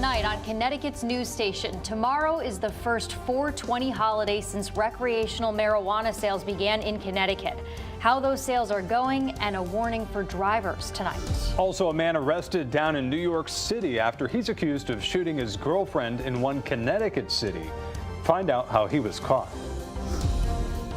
tonight on Connecticut's news station. Tomorrow is the first 420 holiday since recreational marijuana sales began in Connecticut. How those sales are going and a warning for drivers tonight. Also, a man arrested down in New York City after he's accused of shooting his girlfriend in one Connecticut city. Find out how he was caught.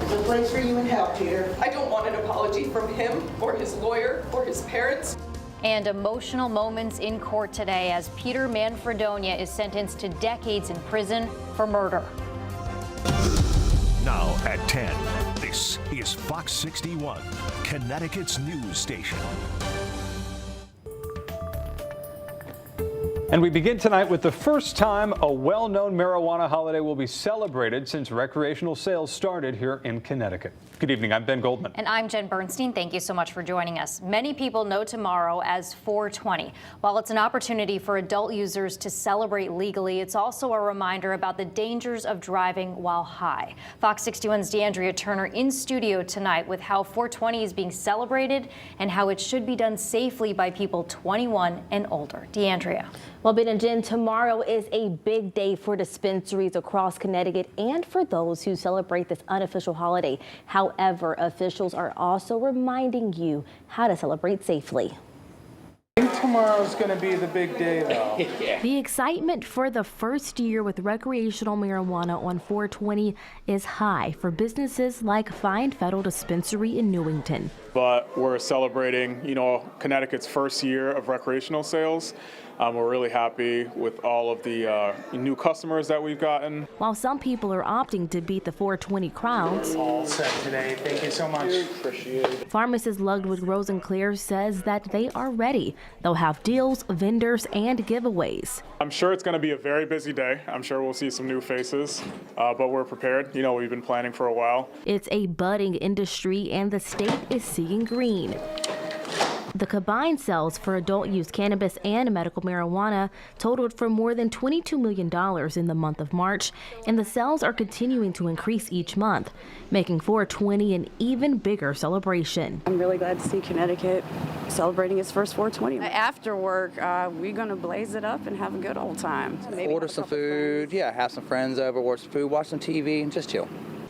There's a place for you and help here. I don't want an apology from him or his lawyer or his parents. And emotional moments in court today as Peter Manfredonia is sentenced to decades in prison for murder. Now at 10, this is Fox 61, Connecticut's news station. And we begin tonight with the first time a well-known marijuana holiday will be celebrated since recreational sales started here in Connecticut. Good evening, I'm Ben Goldman. And I'm Jen Bernstein. Thank you so much for joining us. Many people know tomorrow as 420. While it's an opportunity for adult users to celebrate legally, it's also a reminder about the dangers of driving while high. Fox 61's DeAndrea Turner in studio tonight with how 420 is being celebrated and how it should be done safely by people 21 and older. DeAndrea. Well, Ben and Jen, tomorrow is a big day for dispensaries across Connecticut and for those who celebrate this unofficial holiday. However, officials are also reminding you how to celebrate safely. I think tomorrow's going to be the big day, though. The excitement for the first year with recreational marijuana on 420 is high for businesses like Fine Federal Dispensary in Newington. But we're celebrating, Connecticut's first year of recreational sales. We're really happy with all of the new customers that we've gotten. While some people are opting to beat the 420 crowds. All set today. Thank you so much. Appreciate it. Pharmacist Ludwig Rosenclair says that they are ready. They'll have deals, vendors, and giveaways. I'm sure it's going to be a very busy day. I'm sure we'll see some new faces, but we're prepared. We've been planning for a while. It's a budding industry, and the state is seeing green. The combined sales for adult use cannabis and medical marijuana totaled for more than $22 million in the month of March, and the sales are continuing to increase each month, making 420 an even bigger celebration. I'm really glad to see Connecticut celebrating its first 420. After work, we're going to blaze it up and have a good old time. Maybe order some food, have some friends over, order some food, watch some TV, and just chill.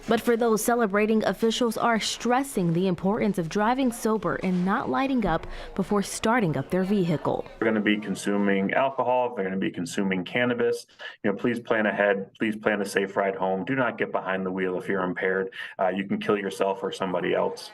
But for those celebrating, officials are stressing the importance of driving sober and not lighting up before starting up their vehicle. They're going to be consuming alcohol, they're going to be consuming cannabis. Please plan ahead. Please plan a safe ride home. Do not get behind the wheel if you're impaired. You can kill yourself or somebody else.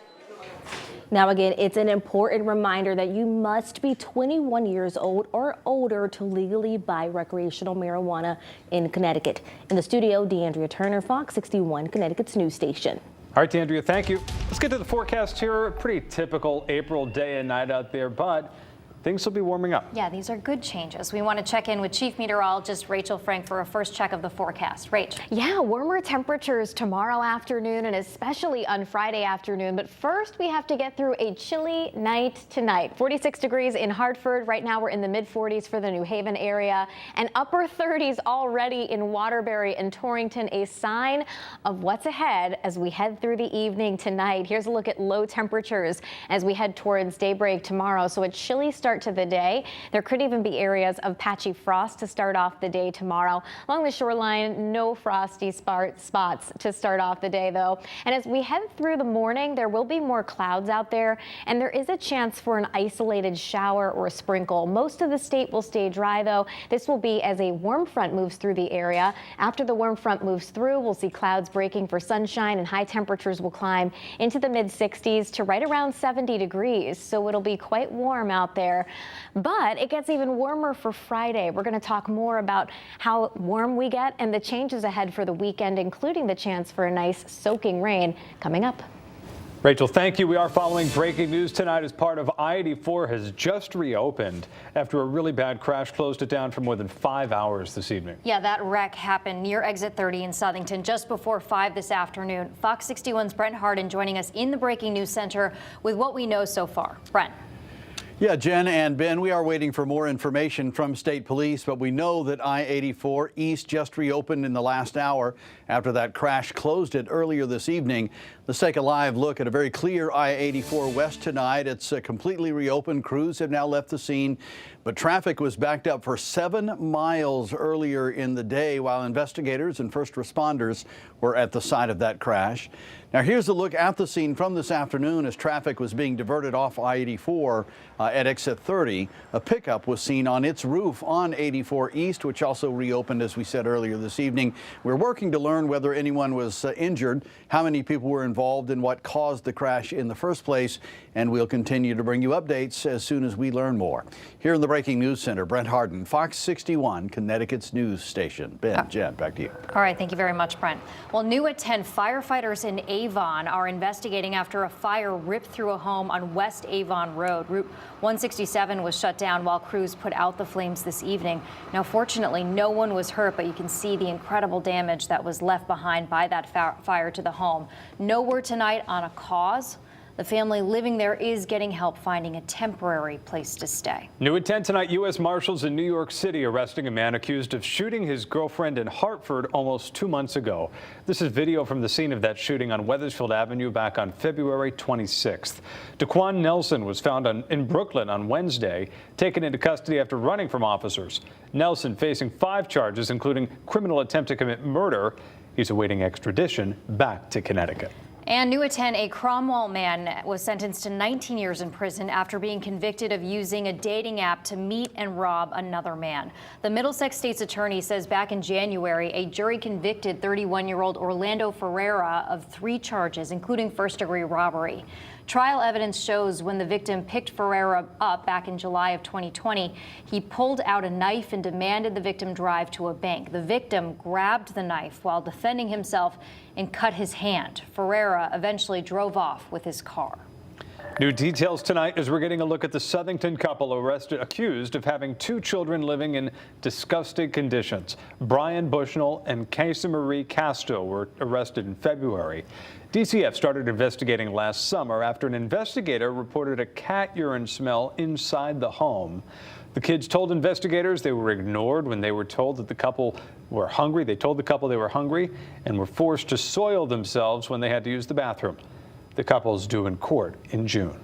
Now, again, it's an important reminder that you must be 21 years old or older to legally buy recreational marijuana in Connecticut. In the studio, DeAndrea Turner, Fox 61, Connecticut's news station. All right, DeAndrea, thank you. Let's get to the forecast here. A pretty typical April day and night out there, but things will be warming up. Yeah, these are good changes. We want to check in with Chief Meteorologist Rachel Frank for a first check of the forecast. Rach. Yeah, warmer temperatures tomorrow afternoon and especially on Friday afternoon. But first, we have to get through a chilly night tonight. 46 degrees in Hartford. Right now, we're in the mid-40s for the New Haven area and upper 30s already in Waterbury and Torrington, a sign of what's ahead as we head through the evening tonight. Here's a look at low temperatures as we head towards daybreak tomorrow. So a chilly start to the day. There could even be areas of patchy frost to start off the day tomorrow. Along the shoreline, no frosty spots to start off the day, though. And as we head through the morning, there will be more clouds out there, and there is a chance for an isolated shower or a sprinkle. Most of the state will stay dry, though. This will be as a warm front moves through the area. After the warm front moves through, we'll see clouds breaking for sunshine, and high temperatures will climb into the mid-60s to right around 70 degrees. So it'll be quite warm out there. But it gets even warmer for Friday. We're going to talk more about how warm we get and the changes ahead for the weekend, including the chance for a nice soaking rain coming up. Rachel, thank you. We are following breaking news tonight as part of I-84 has just reopened after a really bad crash closed it down for more than 5 hours this evening. Yeah, that wreck happened near exit 30 in Southington just before 5 this afternoon. Fox 61's Brent Harden joining us in the breaking news center with what we know so far. Brent. Yeah, Jen and Ben, we are waiting for more information from state police, but we know that I-84 East just reopened in the last hour after that crash closed it earlier this evening. Let's take a live look at a very clear I-84 West tonight. It's completely reopened. Crews have now left the scene, but traffic was backed up for 7 miles earlier in the day while investigators and first responders were at the site of that crash. Now here's a look at the scene from this afternoon as traffic was being diverted off I-84 at exit 30. A pickup was seen on its roof on 84 East, which also reopened, as we said earlier this evening. We're working to learn whether anyone was injured, how many people were involved, and what caused the crash in the first place. And we'll continue to bring you updates as soon as we learn more. Here in the Breaking News Center, Brent Harden, Fox 61, Connecticut's news station. Ben, Jen, back to you. All right, thank you very much, Brent. Well, new at 10 firefighters in Avon are investigating after a fire ripped through a home on West Avon Road. Route 167 was shut down while crews put out the flames this evening. Now, fortunately, no one was hurt, but you can see the incredible damage that was left behind by that fire to the home. No word tonight on a cause. The family living there is getting help finding a temporary place to stay. New at 10 tonight, U.S. Marshals in New York City arresting a man accused of shooting his girlfriend in Hartford almost 2 months ago. This is video from the scene of that shooting on Wethersfield Avenue back on February 26th. Daquan Nelson was found in Brooklyn on Wednesday, taken into custody after running from officers. Nelson facing 5 charges, including criminal attempt to commit murder. He's awaiting extradition back to Connecticut. And new at 10, a Cromwell man was sentenced to 19 years in prison after being convicted of using a dating app to meet and rob another man. The Middlesex State's attorney says back in January, a jury convicted 31-year-old Orlando Ferreira of 3 charges, including first-degree robbery. Trial evidence shows when the victim picked Ferreira up back in July of 2020, he pulled out a knife and demanded the victim drive to a bank. The victim grabbed the knife while defending himself and cut his hand. Ferreira eventually drove off with his car. New details tonight as we're getting a look at the Southington couple accused of having 2 children living in disgusting conditions. Brian Bushnell and Casa Marie Casto were arrested in February. DCF started investigating last summer after an investigator reported a cat urine smell inside the home. The kids told investigators they were ignored when they were told that the couple were hungry. They told the couple they were hungry and were forced to soil themselves when they had to use the bathroom. The couple is due in court in June.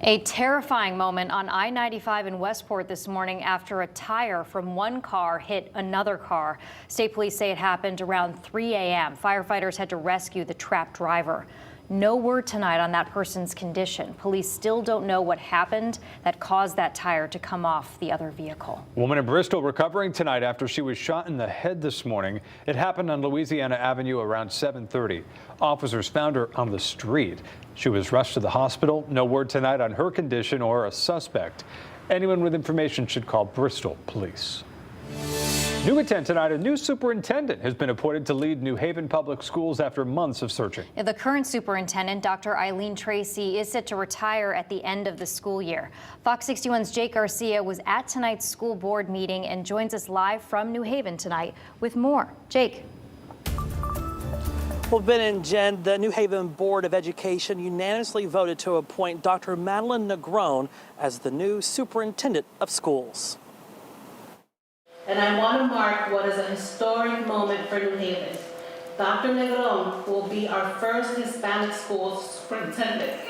A terrifying moment on I-95 in Westport this morning after a tire from one car hit another car. State police say it happened around 3 a.m. Firefighters had to rescue the trapped driver. No word tonight on that person's condition. Police still don't know what happened that caused that tire to come off the other vehicle. Woman in Bristol recovering tonight after she was shot in the head this morning. It happened on Louisiana Avenue around 7:30. Officers found her on the street. She was rushed to the hospital. No word tonight on her condition or a suspect. Anyone with information should call Bristol Police. New at 10 tonight, a new superintendent has been appointed to lead New Haven Public Schools after months of searching. The current superintendent, Dr. Eileen Tracy, is set to retire at the end of the school year. Fox 61's Jake Garcia was at tonight's school board meeting and joins us live from New Haven tonight with more. Jake. Well, Ben and Jen, the New Haven Board of Education unanimously voted to appoint Dr. Madeline Negron as the new superintendent of schools. And I want to mark what is a historic moment for New Haven. Dr. Negron will be our first Hispanic school superintendent.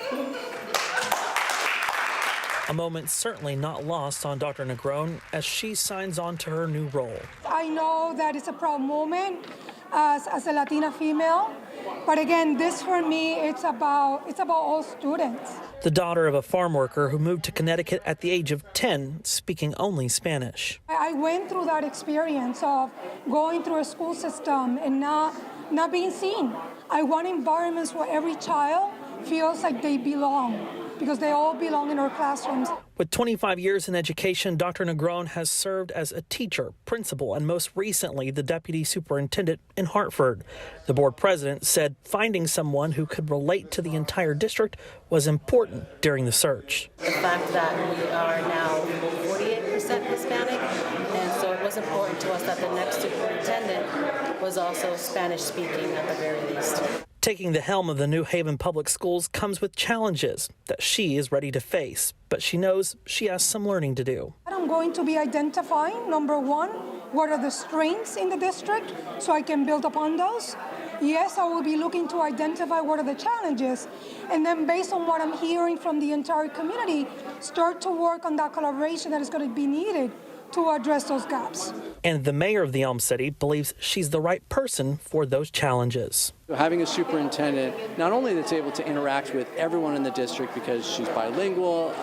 A moment certainly not lost on Dr. Negron as she signs on to her new role. I know that it's a proud moment as a Latina female, but again, this for me, it's about all students. The daughter of a farm worker who moved to Connecticut at the age of 10, speaking only Spanish. I went through that experience of going through a school system and not being seen. I want environments where every child feels like they belong, because they all belong in our classrooms. With 25 years in education, Dr. Negron has served as a teacher, principal, and most recently the deputy superintendent in Hartford. The board president said finding someone who could relate to the entire district was important during the search. The fact that we are now 48% Hispanic, and so it was important to us that the next superintendent was also Spanish speaking at the very least. Taking the helm of the New Haven Public Schools comes with challenges that she is ready to face, but she knows she has some learning to do. I'm going to be identifying, number one, what are the strengths in the district so I can build upon those. Yes, I will be looking to identify what are the challenges, and then based on what I'm hearing from the entire community, start to work on that collaboration that is going to be needed to address those gaps. And the mayor of the Elm City believes she's the right person for those challenges. Having a superintendent, not only that's able to interact with everyone in the district because she's bilingual,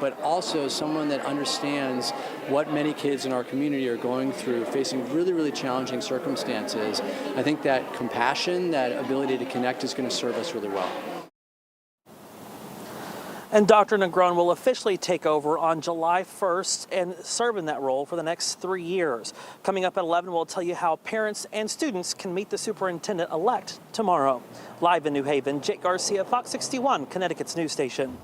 but also someone that understands what many kids in our community are going through, facing really, really challenging circumstances. I think that compassion, that ability to connect is going to serve us really well. And Dr. Negron will officially take over on July 1st and serve in that role for the next 3 years. Coming up at 11, we'll tell you how parents and students can meet the superintendent-elect tomorrow. Live in New Haven, Jake Garcia, Fox 61, Connecticut's news station.